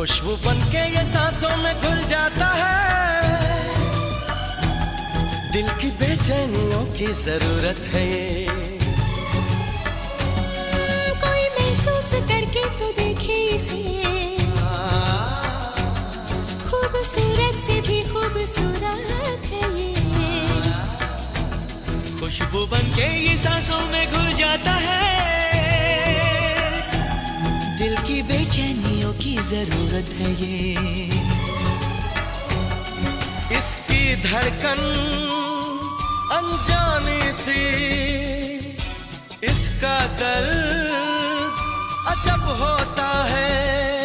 खुशबू बनके ये सांसों में घुल जाता है, दिल की बेचैनियों की जरूरत है ये। कोई महसूस करके तो देखे इसे, खूबसूरत से भी खूबसूरत है ये। खुशबू बनके ये सांसों में घुल जाता है, दिल की बेचैनियों की जरूरत है ये। इसकी धड़कन अनजानी सी, इसका दर्द अजब होता है।